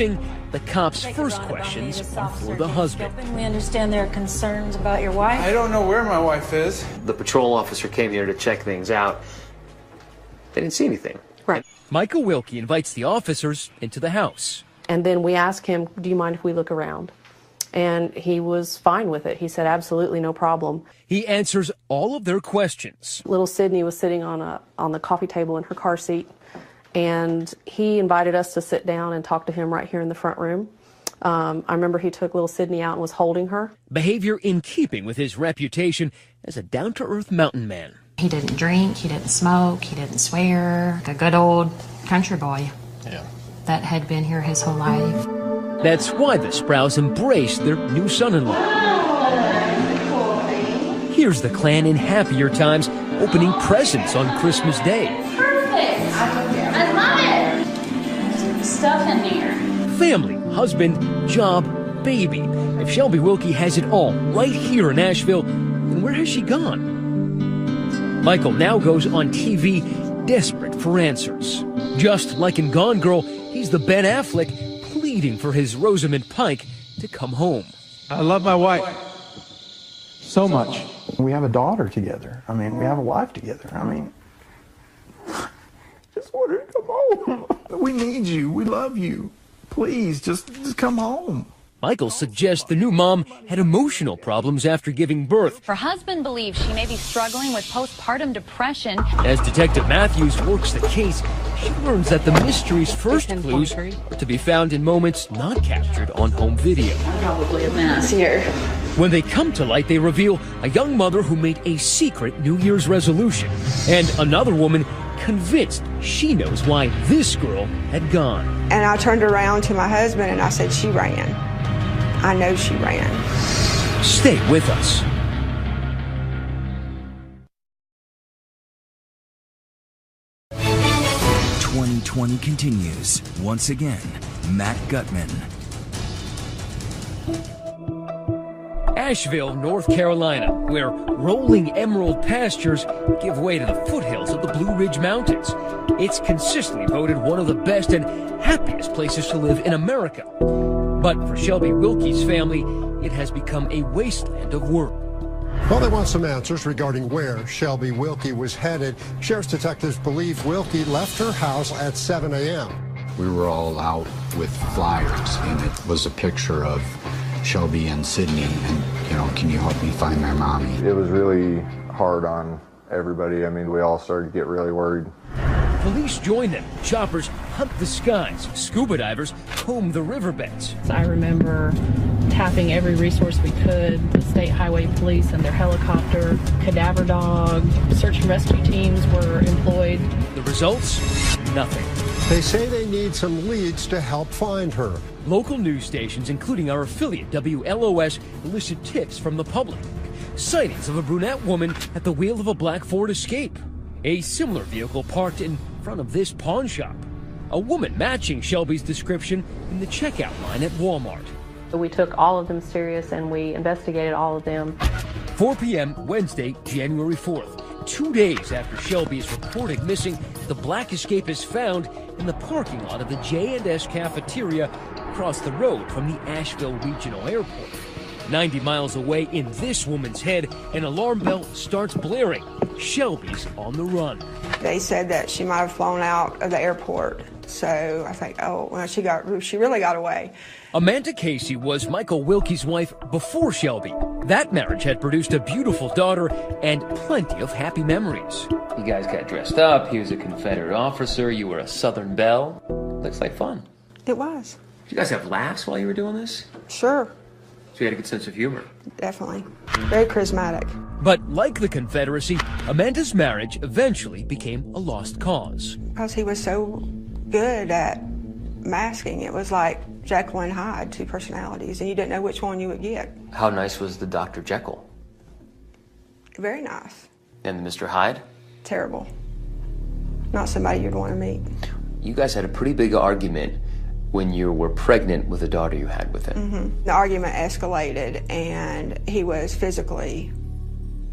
missing, the cops' first questions are for the husband. We understand there are concerns about your wife. I don't know where my wife is. The patrol officer came here to check things out. They didn't see anything. Right. Michael Wilkie invites the officers into the house. And then we asked him, do you mind if we look around? And he was fine with it. He said, absolutely no problem. He answers all of their questions. Little Sydney was sitting on the coffee table in her car seat, and he invited us to sit down and talk to him right here in the front room. I remember he took little Sydney out and was holding her. Behavior in keeping with his reputation as a down-to-earth mountain man. He didn't drink, he didn't smoke, he didn't swear. A good old country boy. Yeah. That had been here his whole life. That's why the Sprouse embraced their new son-in-law. Here's the clan in happier times, opening presents on Christmas Day. Perfect. I love it. Stuff in there. Family, husband, job, baby. If Shelby Wilkie has it all right here in Asheville, then where has she gone? Michael now goes on TV, desperate for answers. Just like in Gone Girl, he's the Ben Affleck pleading for his Rosamund Pike to come home. I love my wife so much. We have a daughter together. I mean, we have a life together. I mean, just want her to come home. We need you. We love you. Please, just come home. Michael suggests the new mom had emotional problems after giving birth. Her husband believes she may be struggling with postpartum depression. As Detective Matthews works the case, she learns that the mystery's first clues are to be found in moments not captured on home video. Probably a mess here. When they come to light, they reveal a young mother who made a secret New Year's resolution, and another woman convinced she knows why this girl had gone. And I turned around to my husband and I said, she ran. I know she ran. Stay with us. '20 continues. Once again, Matt Gutman. Asheville, North Carolina, where rolling emerald pastures give way to the foothills of the Blue Ridge Mountains. It's consistently voted one of the best and happiest places to live in America. But for Shelby Wilkie's family, it has become a wasteland of work. Well, they want some answers regarding where Shelby Wilkie was headed. Sheriff's detectives believe Wilkie left her house at 7 a.m. We were all out with flyers, and it was a picture of Shelby and Sydney, and, you know, can you help me find my mommy? It was really hard on everybody. I mean, we all started to get really worried. Police join them. Choppers hunt the skies. Scuba divers comb the riverbeds. I remember tapping every resource we could. The state highway police and their helicopter, cadaver dog, search and rescue teams were employed. The results? Nothing. They say they need some leads to help find her. Local news stations, including our affiliate WLOS, elicit tips from the public. Sightings of a brunette woman at the wheel of a black Ford Escape. A similar vehicle parked in front of this pawn shop. A woman matching Shelby's description in the checkout line at Walmart. We took all of them serious and we investigated all of them. 4 p.m. Wednesday, January 4th. 2 days after Shelby is reported missing, the black Escape is found in the parking lot of the J&S cafeteria across the road from the Asheville Regional Airport. 90 miles away in this woman's head, an alarm bell starts blaring. Shelby's on the run. They said that she might have flown out of the airport. So I think, oh, well, she really got away. Amanda Casey was Michael Wilkie's wife before Shelby. That marriage had produced a beautiful daughter and plenty of happy memories. You guys got dressed up. He was a Confederate officer. You were a Southern belle. Looks like fun. It was. Did you guys have laughs while you were doing this? Sure. So you had a good sense of humor. Definitely. Very charismatic. But like the Confederacy, Amanda's marriage eventually became a lost cause. Because he was so good at masking. It was like Jekyll and Hyde, two personalities, and you didn't know which one you would get. How nice was the Dr. Jekyll? Very nice. And the Mr. Hyde? Terrible. Not somebody you'd want to meet. You guys had a pretty big argument when you were pregnant with a daughter you had with him. Mm-hmm. The argument escalated, and he was physically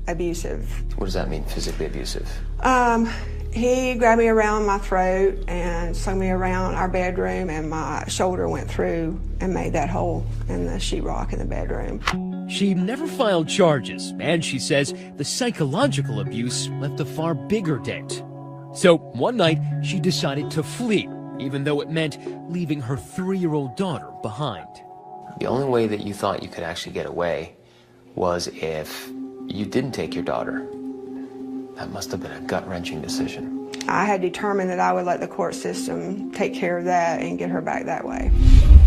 abusive. What does that mean, physically abusive? He grabbed me around my throat and slung me around our bedroom, and my shoulder went through and made that hole in the sheetrock in the bedroom. She never filed charges, and she says the psychological abuse left a far bigger dent. So one night, she decided to flee, even though it meant leaving her 3-year-old daughter behind. The only way that you thought you could actually get away was if you didn't take your daughter. That must have been a gut-wrenching decision. I had determined that I would let the court system take care of that and get her back that way.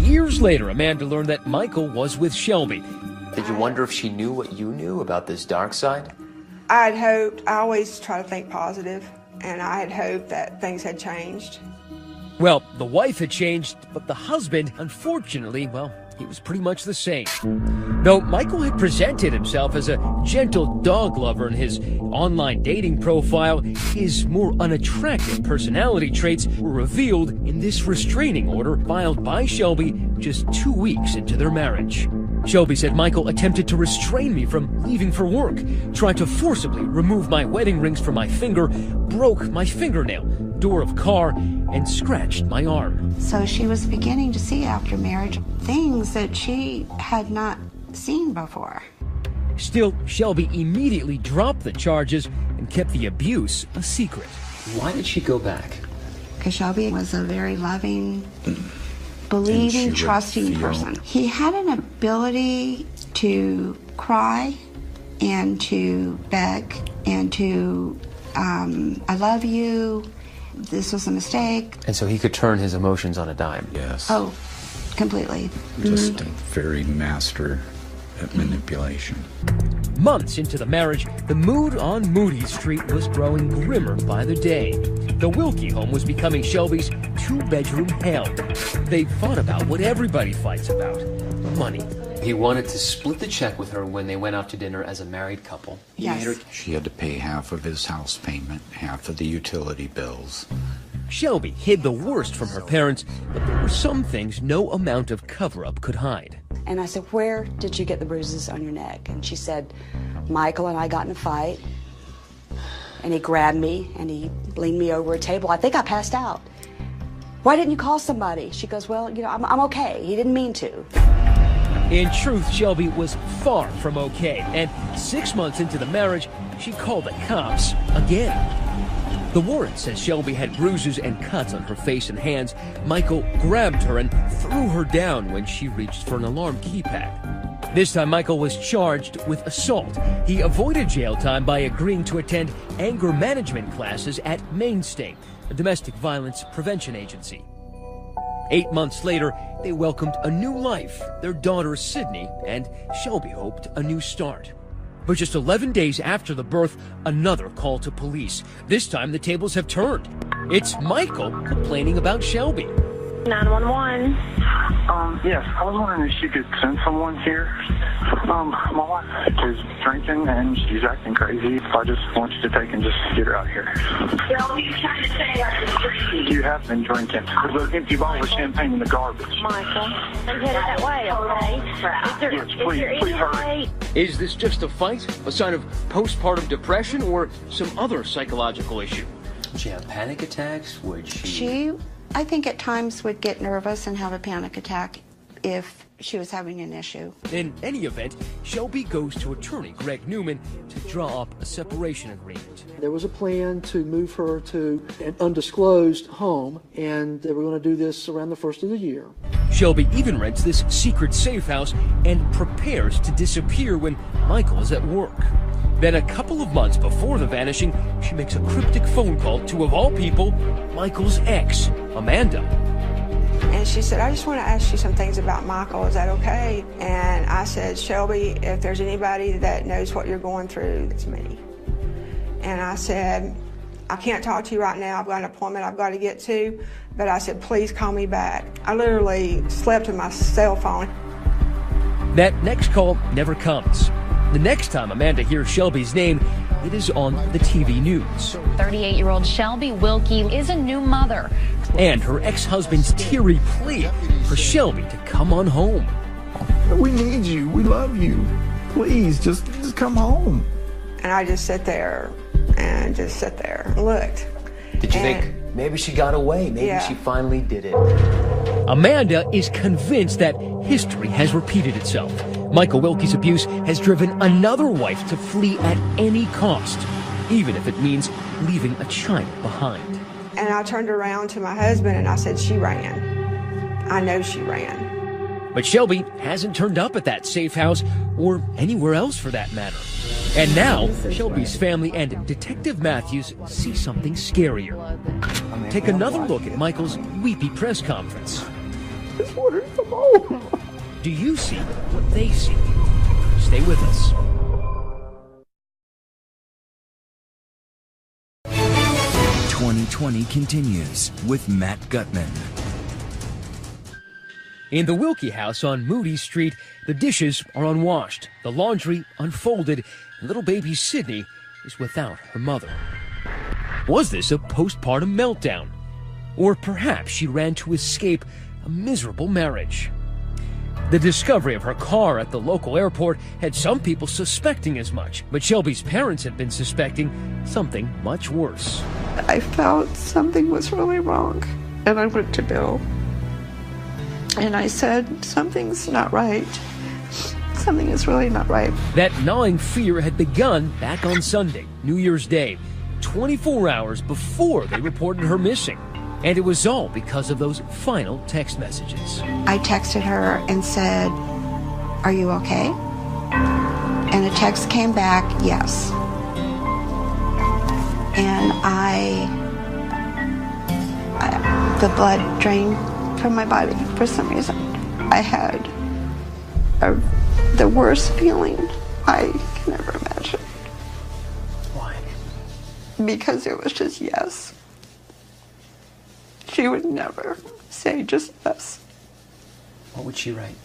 Years later, Amanda learned that Michael was with Shelby. Did you wonder if she knew what you knew about this dark side? I had hoped, I always try to think positive, and I had hoped that things had changed. Well, the wife had changed, but the husband, unfortunately, well, he was pretty much the same. Though Michael had presented himself as a gentle dog lover in his online dating profile, his more unattractive personality traits were revealed in this restraining order filed by Shelby just 2 weeks into their marriage. Shelby said Michael attempted to restrain me from leaving for work, tried to forcibly remove my wedding rings from my finger, broke my fingernail, door of car, and scratched my arm. So she was beginning to see after marriage things that she had not seen before. Still, Shelby immediately dropped the charges and kept the abuse a secret. Why did she go back? Because Shelby was a very loving, believing, trusting person. He had an ability to cry and to beg and to, I love you, this was a mistake. And so he could turn his emotions on a dime. Yes. Oh, completely. Just a very master at manipulation. Months into the marriage, the mood on Moody Street was growing grimmer by the day. The Wilkie home was becoming Shelby's 2-bedroom hell. They fought about what everybody fights about: money. He wanted to split the check with her when they went out to dinner as a married couple. Yes. She had to pay half of his house payment, half of the utility bills. Shelby hid the worst from her parents, but there were some things no amount of cover-up could hide. And I said, where did you get the bruises on your neck? And she said, Michael and I got in a fight, and he grabbed me, and he leaned me over a table. I think I passed out. Why didn't you call somebody? She goes, well, you know, I'm okay. He didn't mean to. In truth, Shelby was far from okay, and 6 months into the marriage, she called the cops again. The warrant says Shelby had bruises and cuts on her face and hands. Michael grabbed her and threw her down when she reached for an alarm keypad. This time, Michael was charged with assault. He avoided jail time by agreeing to attend anger management classes at Mainstay, a domestic violence prevention agency. 8 months later, they welcomed a new life, their daughter Sydney, and Shelby hoped a new start. But just 11 days after the birth, another call to police. This time the tables have turned. It's Michael complaining about Shelby. 911. Yes, I was wondering if you could send someone here. My wife is drinking and she's acting crazy. I just want you to take and just get her out here. Well, you trying to say I was drinking? You have been drinking. There's an empty bottle of champagne in the garbage. Michael, I'm headed that way, okay? Yes, please hurry. Is this just a fight, a sign of postpartum depression, or some other psychological issue? Did she have panic attacks? Would she... I think at times would get nervous and have a panic attack if she was having an issue. In any event, Shelby goes to attorney Greg Newman to draw up a separation agreement. There was a plan to move her to an undisclosed home, and they were going to do this around the first of the year. Shelby even rents this secret safe house and prepares to disappear when Michael is at work. Then a couple of months before the vanishing, she makes a cryptic phone call to, of all people, Michael's ex, Amanda. And she said, I just want to ask you some things about Michael. Is that okay? And I said, Shelby, if there's anybody that knows what you're going through, it's me. And I said, I can't talk to you right now. I've got an appointment I've got to get to. But I said, please call me back. I literally slept with my cell phone. That next call never comes. The next time Amanda hears Shelby's name, it is on the TV news. 38-year-old Shelby Wilkie is a new mother. And her ex-husband's teary plea for Shelby to come on home. We need you. We love you. Please, just come home. And I just sat there and looked. Did you think maybe she got away? Maybe she finally did it. Amanda is convinced that history has repeated itself. Michael Wilkie's abuse has driven another wife to flee at any cost, even if it means leaving a child behind. And I turned around to my husband and I said, she ran. I know she ran. But Shelby hasn't turned up at that safe house or anywhere else for that matter. And now, Shelby's family and Detective Matthews see something scarier. Take another look at Michael's weepy press conference. Just wanted to come home. Do you see what they see? Stay with us. "2020 continues with Matt Gutman. In the Wilkie house on Moody Street, the dishes are unwashed, the laundry unfolded, and little baby Sydney is without her mother. Was this a postpartum meltdown? Or perhaps she ran to escape a miserable marriage? The discovery of her car at the local airport had some people suspecting as much, but Shelby's parents had been suspecting something much worse. I felt something was really wrong, and I went to Bill. And I said, something's not right. Something is really not right. That gnawing fear had begun back on Sunday, New Year's Day, 24 hours before they reported her missing. And it was all because of those final text messages. I texted her and said, are you okay? And the text came back, yes. And the blood drained from my body for some reason. I had the worst feeling I can ever imagine. Why? Because it was just yes. She would never say just yes. What would she write?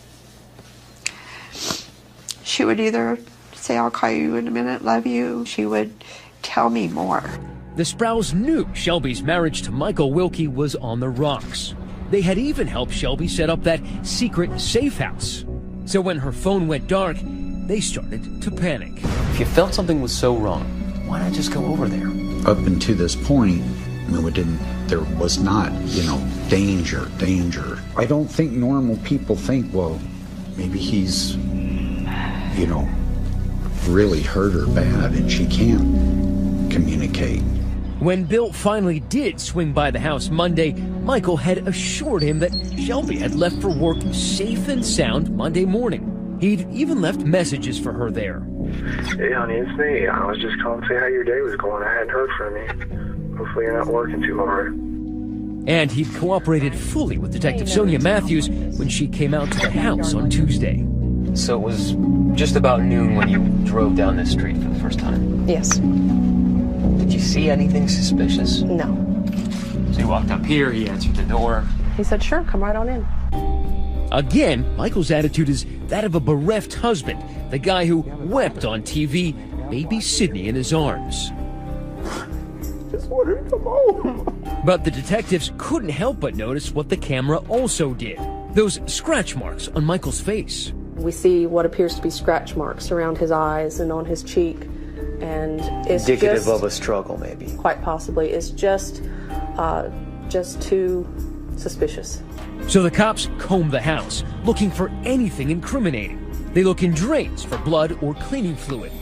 She would either say, I'll call you in a minute, love you. She would tell me more. The Sprouse knew Shelby's marriage to Michael Wilkie was on the rocks. They had even helped Shelby set up that secret safe house. So when her phone went dark, they started to panic. If you felt something was so wrong, why not just go over there? Up until this point, there was not, danger. I don't think normal people think, well, maybe he's, really hurt her bad and she can't communicate. When Bill finally did swing by the house Monday, Michael had assured him that Shelby had left for work safe and sound Monday morning. He'd even left messages for her there. Hey, honey, it's me. I was just calling to see how your day was going. I hadn't heard from you. Hopefully you're not working too hard. And he'd cooperated fully with Detective Sonia Matthews when she came out to the house on Tuesday. So it was just about noon when you drove down this street for the first time? Yes. Did you see anything suspicious? No. So you walked up here, he answered the door. He said, sure, come right on in. Again, Michael's attitude is that of a bereft husband, the guy who wept on TV, baby Sydney in his arms. Just wanted to come home. But the detectives couldn't help but notice what the camera also did. Those scratch marks on Michael's face. We see what appears to be scratch marks around his eyes and on his cheek. And it's indicative of a struggle, maybe. Quite possibly. It's just too suspicious. So the cops comb the house, looking for anything incriminating. They look in drains for blood or cleaning fluid,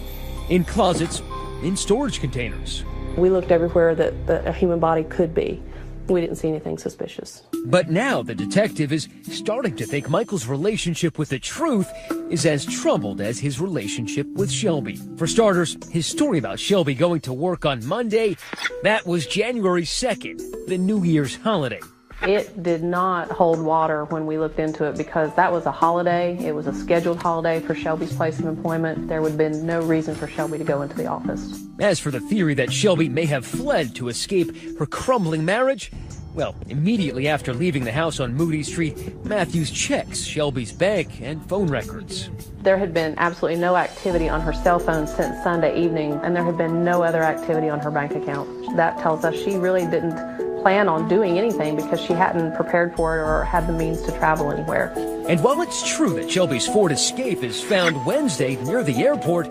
in closets, in storage containers. We looked everywhere that a human body could be. We didn't see anything suspicious. But now the detective is starting to think Michael's relationship with the truth is as troubled as his relationship with Shelby. For starters, his story about Shelby going to work on Monday, that was January 2nd, the New Year's holiday. It did not hold water when we looked into it because that was a holiday. It was a scheduled holiday for Shelby's place of employment. There would have been no reason for Shelby to go into the office. As for the theory that Shelby may have fled to escape her crumbling marriage, well, immediately after leaving the house on Moody Street, Matthews checks Shelby's bank and phone records. There had been absolutely no activity on her cell phone since Sunday evening, and there had been no other activity on her bank account. That tells us she really didn't plan on doing anything because she hadn't prepared for it or had the means to travel anywhere. And while it's true that Shelby's Ford Escape is found Wednesday near the airport,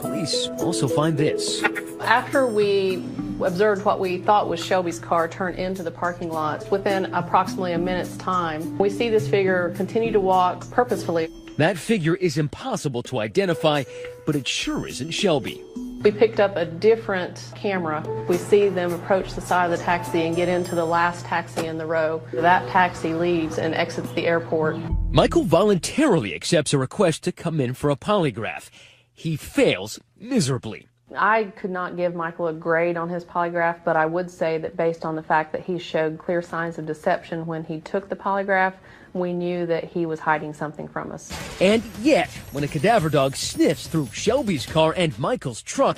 police also find this. After we observed what we thought was Shelby's car turn into the parking lot, within approximately a minute's time, we see this figure continue to walk purposefully. That figure is impossible to identify, but it sure isn't Shelby. We picked up a different camera. We see them approach the side of the taxi and get into the last taxi in the row. That taxi leaves and exits the airport. Michael voluntarily accepts a request to come in for a polygraph. He fails miserably. I could not give Michael a grade on his polygraph, but I would say that based on the fact that he showed clear signs of deception when he took the polygraph, we knew that he was hiding something from us. And yet, when a cadaver dog sniffs through Shelby's car and Michael's truck,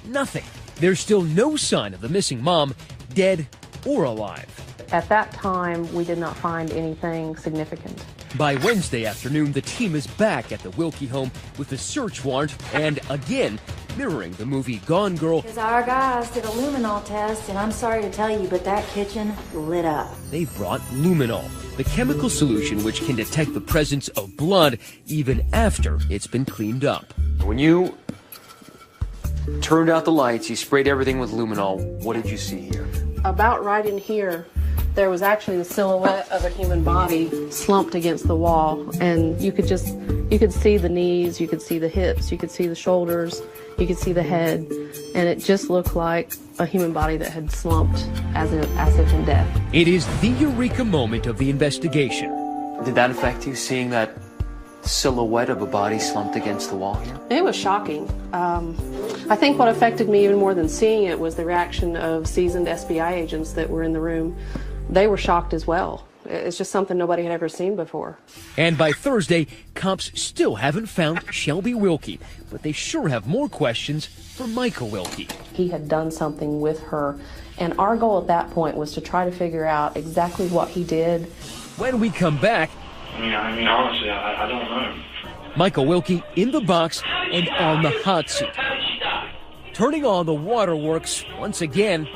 nothing. There's still no sign of the missing mom, dead or alive. At that time, we did not find anything significant. By Wednesday afternoon, the team is back at the Wilkie home with a search warrant and, again, mirroring the movie Gone Girl. Because our guys did a luminol test, and I'm sorry to tell you, but that kitchen lit up. They brought luminol, the chemical solution which can detect the presence of blood even after it's been cleaned up. When you turned out the lights, you sprayed everything with luminol, what did you see here? About right in here, there was actually the silhouette of a human body slumped against the wall, and you could see the knees, you could see the hips, you could see the shoulders, you could see the head, and it just looked like a human body that had slumped as if in death. It is the eureka moment of the investigation. Did that affect you, seeing that silhouette of a body slumped against the wall here? It was shocking. I think what affected me even more than seeing it was the reaction of seasoned SBI agents that were in the room. They were shocked as well. It's just something nobody had ever seen before. And by Thursday, cops still haven't found Shelby Wilkie, but they sure have more questions for Michael Wilkie. He had done something with her, and our goal at that point was to try to figure out exactly what he did. When we come back, I mean, honestly, I don't know. Michael Wilkie in the box and on the hot seat. Turning on the waterworks once again.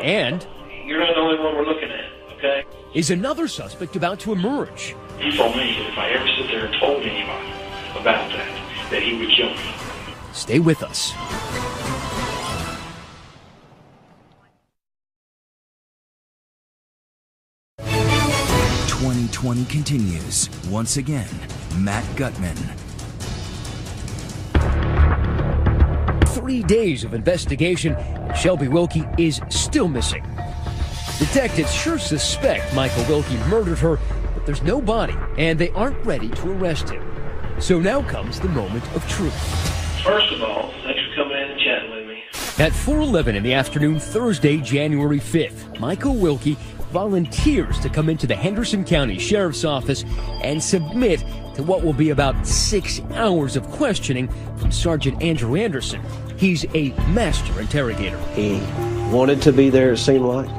And you're not the only one we're looking at, okay? Is another suspect about to emerge? He told me that if I ever sit there and told anybody about that he would kill me. Stay with us. .2020 continues. Once again, Matt Gutman. 3 days of investigation, and Shelby Wilkie is still missing. Detectives sure suspect Michael Wilkie murdered her, but there's no body, and they aren't ready to arrest him. So now comes the moment of truth. First of all, thanks for coming in and chatting with me. At 4:11 in the afternoon, Thursday, January 5th, Michael Wilkie volunteers to come into the Henderson County Sheriff's Office and submit to what will be about 6 hours of questioning from Sergeant Andrew Anderson. He's a master interrogator. He wanted to be there, it seemed like,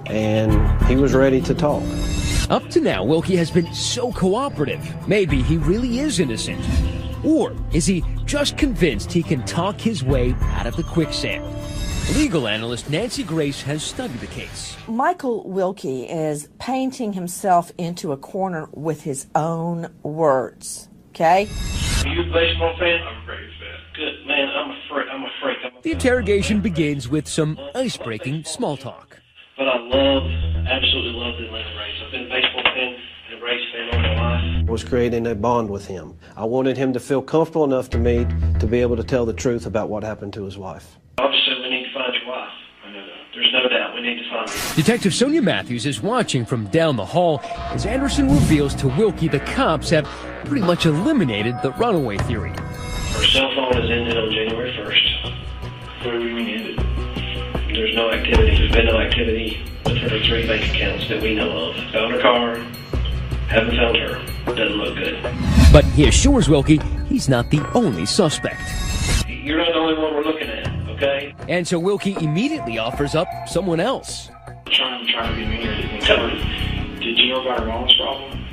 and he was ready to talk. Up to now, Wilkie has been so cooperative. Maybe he really is innocent. Or is he just convinced he can talk his way out of the quicksand? Legal analyst Nancy Grace has studied the case. Michael Wilkie is painting himself into a corner with his own words, okay? Are you a baseball fan? I'm a Braves fan. Good, man, I'm a freak. The interrogation begins with some ice-breaking small talk. But I absolutely love the Atlanta Braves. I've been a baseball fan and a Braves fan all my life. I was creating a bond with him. I wanted him to feel comfortable enough to me to be able to tell the truth about what happened to his wife. Obviously, we need to find your wife. I know that. There's no doubt we need to find her. Detective Sonia Matthews is watching from down the hall as Anderson reveals to Wilkie the cops have pretty much eliminated the runaway theory. Her cell phone is ended on January 1st. What do we mean ended? There's no activity. There's been no activity with her 3 bank accounts that we know of. Found her car. Haven't found her. Doesn't look good. But he assures Wilkie he's not the only suspect. You're not the only one we're looking at, okay? And so Wilkie immediately offers up someone else. Trying to be mean or anything. Tell me, did you know about her mom's problem?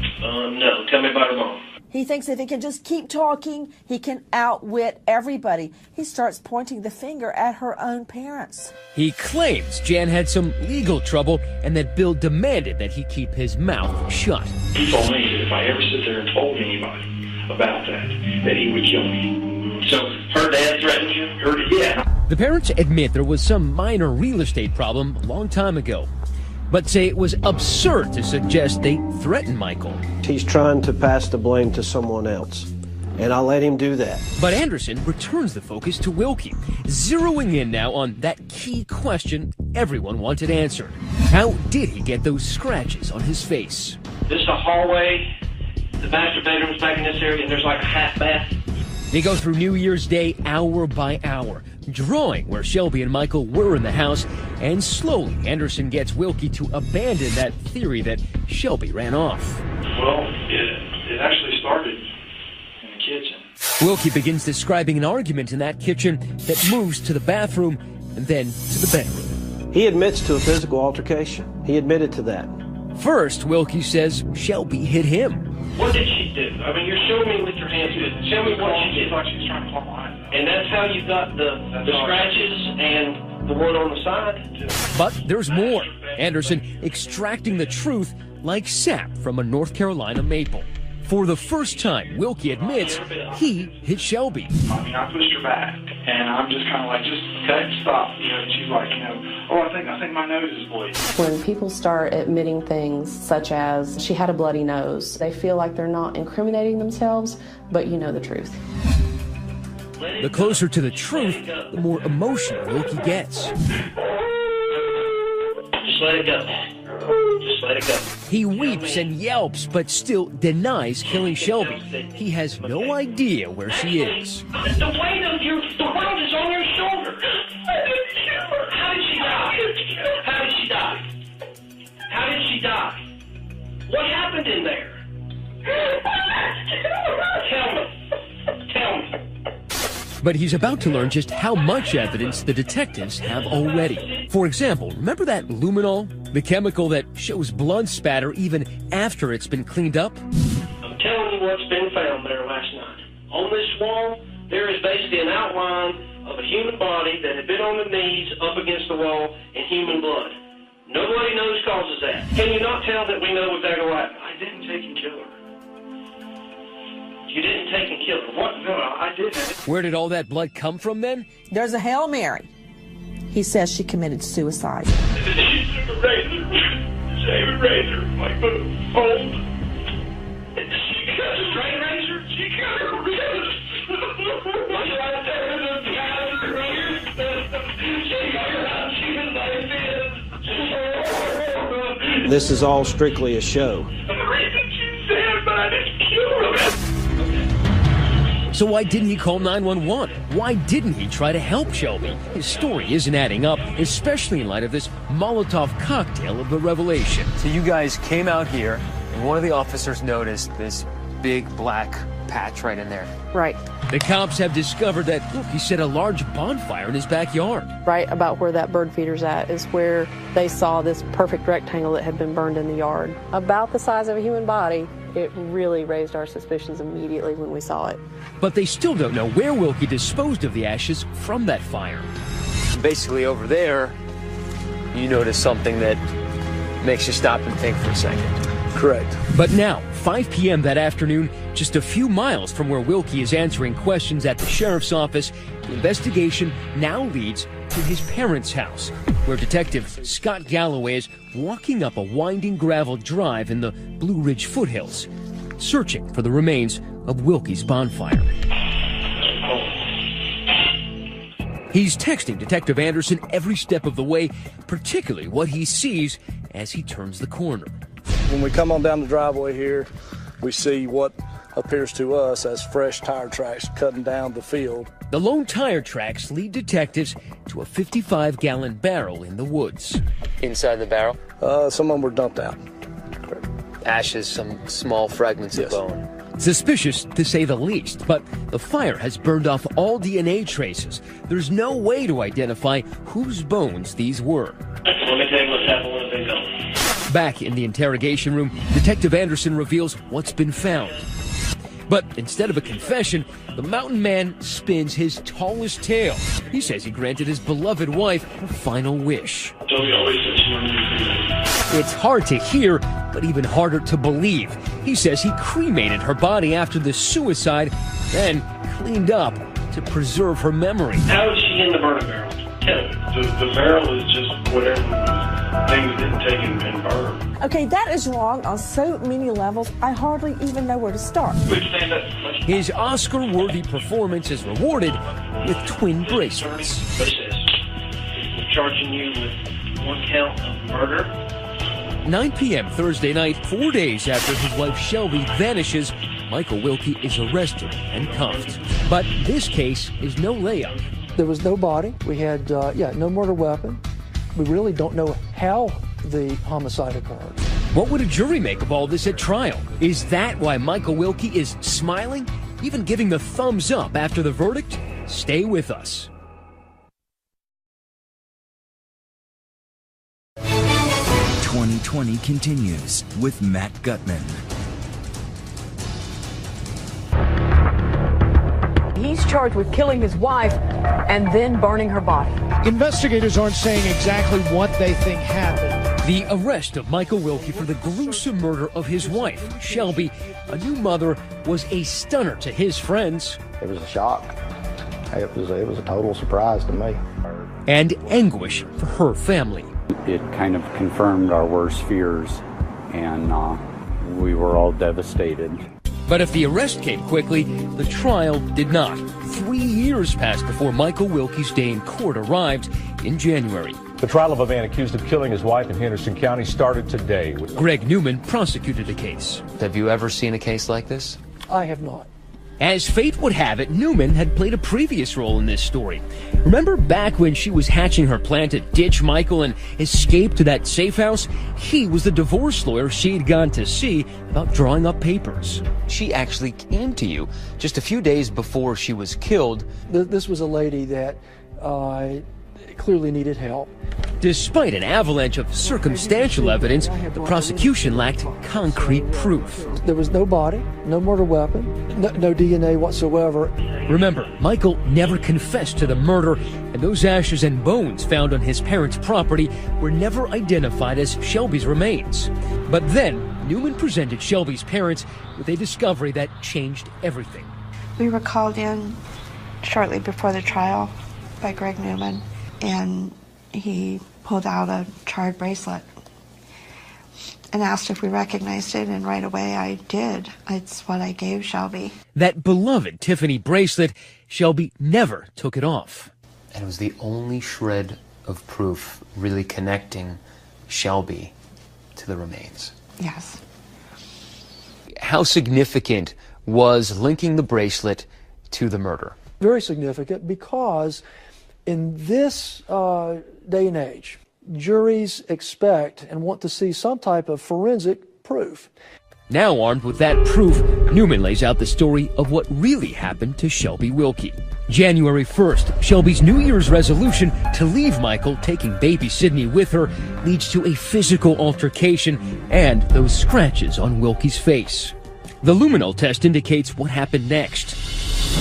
No. Tell me about her mom. He thinks if he can just keep talking, he can outwit everybody. He starts pointing the finger at her own parents. He claims Jan had some legal trouble and that Bill demanded that he keep his mouth shut. He told me that if I ever sit there and told anybody about that he would kill me. So her dad threatened you? Yeah. The parents admit there was some minor real estate problem a long time ago, but say it was absurd to suggest they threatened Michael. He's trying to pass the blame to someone else, and I'll let him do that. But Anderson returns the focus to Wilkie, zeroing in now on that key question everyone wanted answered. How did he get those scratches on his face? This is a hallway. The master bedroom's back in this area, and there's like a half bath. They go through New Year's Day hour by hour, drawing where Shelby and Michael were in the house, and slowly Anderson gets Wilkie to abandon that theory that Shelby ran off. Well, it actually started in the kitchen. Wilkie begins describing an argument in that kitchen that moves to the bathroom and then to the bedroom. He admits to a physical altercation. He admitted to that. First, Wilkie says Shelby hit him. What did she do? I mean, you're showing me with your hands. Show me what she did. Like she's trying to claw mine. And that's how you got the scratches and the one on the side? But there's more. Anderson extracting the truth like sap from a North Carolina maple. For the first time, Wilkie admits he hit Shelby. I mean, I pushed her back, and I'm just kind of like, just cut, stop. You know, and she's like, oh, I think my nose is bleeding. When people start admitting things such as she had a bloody nose, they feel like they're not incriminating themselves, but you know the truth. The closer to the truth, the more emotional Wilkie gets. Just let it go. Just let it go. He weeps and yelps, but still denies killing Shelby. He has no idea where she is. The weight of the world is on your shoulder. How did she die? How did she die? How did she die? What happened in there? Tell me. But he's about to learn just how much evidence the detectives have already. For example, remember that luminol? The chemical that shows blood spatter even after it's been cleaned up? I'm telling you what's been found there last night. On this wall, there is basically an outline of a human body that had been on the knees up against the wall in human blood. Nobody knows causes that. Can you not tell that we know exactly what happened? I didn't take and kill her. You didn't take and kill her. What? No, I didn't. Where did all that blood come from then? There's a Hail Mary. He says she committed suicide. She took a razor, shaving razor, like old. She cut a straight razor. She cut her wrist. Right there in the past, she got her out. She was like this. This is all strictly a show. The reason she said, but I didn't kill her. So why didn't he call 911? Why didn't he try to help Shelby? His story isn't adding up, especially in light of this Molotov cocktail of the revelation. So you guys came out here, and one of the officers noticed this big black patch right in there. Right. The cops have discovered that, look, he set a large bonfire in his backyard. Right about where that bird feeder's at is where they saw this perfect rectangle that had been burned in the yard. About the size of a human body. It really raised our suspicions immediately when we saw it. But they still don't know where Wilkie disposed of the ashes from that fire. Basically over there, you notice something that makes you stop and think for a second. Correct. But now, 5 p.m. that afternoon, just a few miles from where Wilkie is answering questions at the sheriff's office, the investigation now leads to his parents' house, where Detective Scott Galloway is walking up a winding gravel drive in the Blue Ridge foothills, searching for the remains of Wilkie's bonfire. He's texting Detective Anderson every step of the way, particularly what he sees as he turns the corner. When we come on down the driveway here, we see what appears to us as fresh tire tracks cutting down the field. The lone tire tracks lead detectives to a 55-gallon barrel in the woods. Inside the barrel? Some of them were dumped out. Ashes, some small fragments of bone. Suspicious, to say the least, but the fire has burned off all DNA traces. There's no way to identify whose bones these were. Let me tell you what's happened when it's been gone. Back in the interrogation room, Detective Anderson reveals what's been found. But instead of a confession, the mountain man spins his tallest tale. He says he granted his beloved wife her final wish. I told you always that she wanted me to be. It's hard to hear, but even harder to believe. He says he cremated her body after the suicide, then cleaned up to preserve her memory. How is she in the burning barrel? Tell me. The barrel is just whatever things didn't take and burn. Okay, that is wrong on so many levels, I hardly even know where to start. His Oscar-worthy performance is rewarded with twin bracelets. What is this? We're charging you with 1 count of murder. 9 p.m. Thursday night, 4 days after his wife Shelby vanishes, Michael Wilkie is arrested and cuffed. But this case is no layup. There was no body. We had, no murder weapon. We really don't know how the homicide occurred. What would a jury make of all this at trial? Is that why Michael Wilkie is smiling, even giving the thumbs up after the verdict? Stay with us. '20 continues with Matt Gutman. He's charged with killing his wife and then burning her body. Investigators aren't saying exactly what they think happened. The arrest of Michael Wilkie for the gruesome murder of his wife, Shelby, a new mother, was a stunner to his friends. It was a shock. It was a total surprise to me. And anguish for her family. It kind of confirmed our worst fears, and we were all devastated. But if the arrest came quickly, the trial did not. 3 years passed before Michael Wilkie's day in court arrived in January. The trial of a man accused of killing his wife in Henderson County started today. Greg Newman prosecuted the case. Have you ever seen a case like this? I have not. As fate would have it, Newman had played a previous role in this story. Remember back when she was hatching her plan to ditch Michael and escape to that safe house? He was the divorce lawyer she'd gone to see about drawing up papers. She actually came to you just a few days before she was killed. This was a lady that clearly needed help. Despite an avalanche of circumstantial evidence, the prosecution lacked concrete proof. There was no body, no murder weapon, no DNA whatsoever. Remember, Michael never confessed to the murder, and those ashes and bones found on his parents' property were never identified as Shelby's remains. But then, Newman presented Shelby's parents with a discovery that changed everything. We were called in shortly before the trial by Greg Newman, and he pulled out a charred bracelet and asked if we recognized it, and right away I did. It's what I gave Shelby. That beloved Tiffany bracelet, Shelby never took it off. And it was the only shred of proof really connecting Shelby to the remains. Yes. How significant was linking the bracelet to the murder? Very significant, because in this day and age, juries expect and want to see some type of forensic proof. Now armed with that proof, Newman lays out the story of what really happened to Shelby Wilkie. January 1st, Shelby's New Year's resolution to leave Michael, taking baby Sydney with her, leads to a physical altercation and those scratches on Wilkie's face. The luminol test indicates what happened next.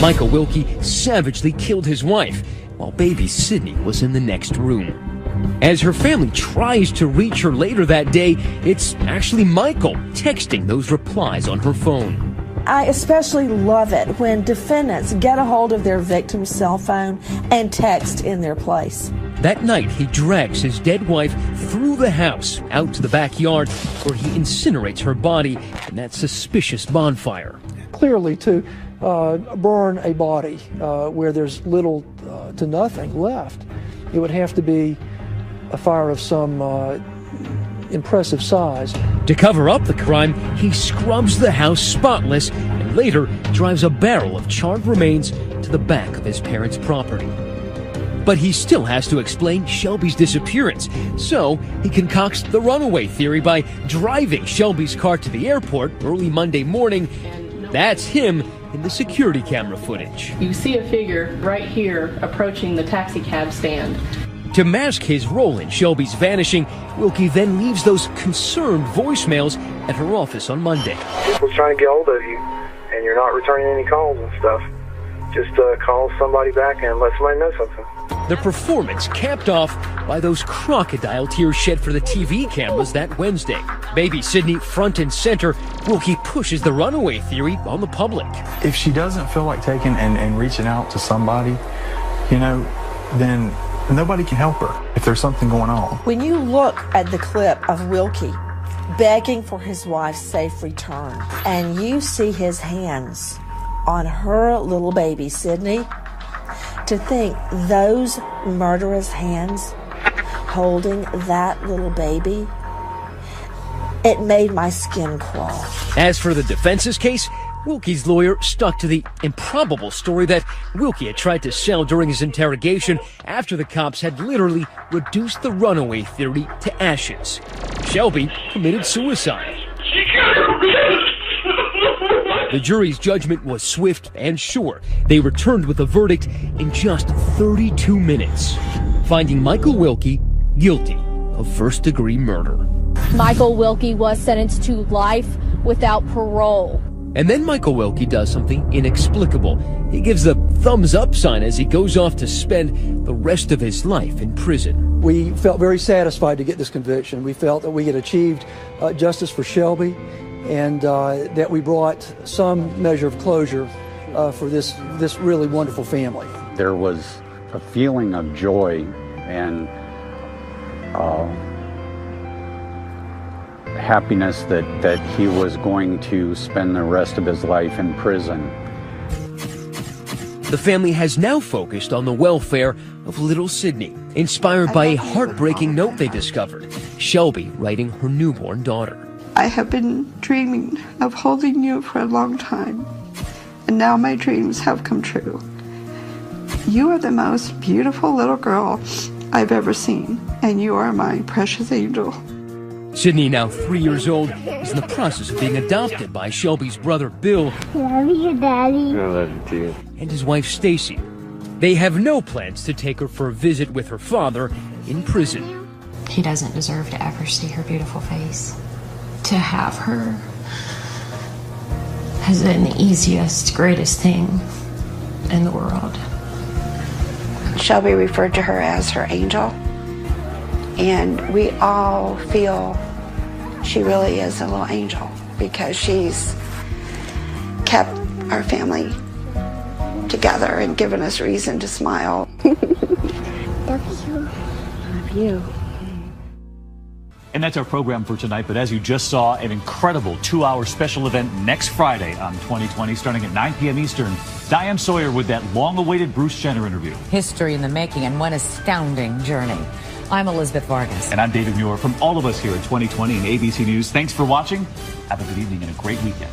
Michael Wilkie savagely killed his wife, while baby Sydney was in the next room. As her family tries to reach her later that day, it's actually Michael texting those replies on her phone. I especially love it when defendants get a hold of their victim's cell phone and text in their place. That night, he drags his dead wife through the house, out to the backyard, where he incinerates her body in that suspicious bonfire. Clearly, to burn a body where there's little to nothing left, it would have to be a fire of some impressive size. To cover up the crime, he scrubs the house spotless and later drives a barrel of charred remains to the back of his parents' property. But he still has to explain Shelby's disappearance, so he concocts the runaway theory by driving Shelby's car to the airport early Monday morning. That's him in the security camera footage. You see a figure right here approaching the taxi cab stand. To mask his role in Shelby's vanishing, Wilkie then leaves those concerned voicemails at her office on Monday. People's trying to get hold of you, and you're not returning any calls and stuff. Just call somebody back and let somebody know something. Their performance capped off by those crocodile tears shed for the TV cameras that Wednesday. Baby Sydney front and center, Wilkie pushes the runaway theory on the public. If she doesn't feel like taking and reaching out to somebody, you know, then nobody can help her if there's something going on. When you look at the clip of Wilkie begging for his wife's safe return, and you see his hands on her little baby, Sydney, to think those murderous hands holding that little baby, it made my skin crawl. As for the defense's case, Wilkie's lawyer stuck to the improbable story that Wilkie had tried to sell during his interrogation after the cops had literally reduced the runaway theory to ashes. Shelby committed suicide. The jury's judgment was swift and sure. They returned with a verdict in just 32 minutes, finding Michael Wilkie guilty of first-degree murder. Michael Wilkie was sentenced to life without parole. And then Michael Wilkie does something inexplicable. He gives the thumbs-up sign as he goes off to spend the rest of his life in prison. We felt very satisfied to get this conviction. We felt that we had achieved justice for Shelby, and that we brought some measure of closure for this really wonderful family. There was a feeling of joy and happiness that he was going to spend the rest of his life in prison. The family has now focused on the welfare of little Sydney, inspired by a heartbreaking note they discovered, Shelby writing her newborn daughter. I have been dreaming of holding you for a long time, and now my dreams have come true. You are the most beautiful little girl I've ever seen, and you are my precious angel. Sydney, now 3 years old, is in the process of being adopted by Shelby's brother Bill. Love you, Daddy. I love you too. And his wife Stacy. They have no plans to take her for a visit with her father in prison. He doesn't deserve to ever see her beautiful face. To have her has been the easiest, greatest thing in the world. Shelby referred to her as her angel, and we all feel she really is a little angel because she's kept our family together and given us reason to smile. Love you. Love you. And that's our program for tonight, but as you just saw, an incredible 2-hour special event next Friday on 2020, starting at 9 p.m. Eastern. Diane Sawyer with that long-awaited Bruce Jenner interview. History in the making and one astounding journey. I'm Elizabeth Vargas. And I'm David Muir. From all of us here at 2020 and ABC News, thanks for watching. Have a good evening and a great weekend.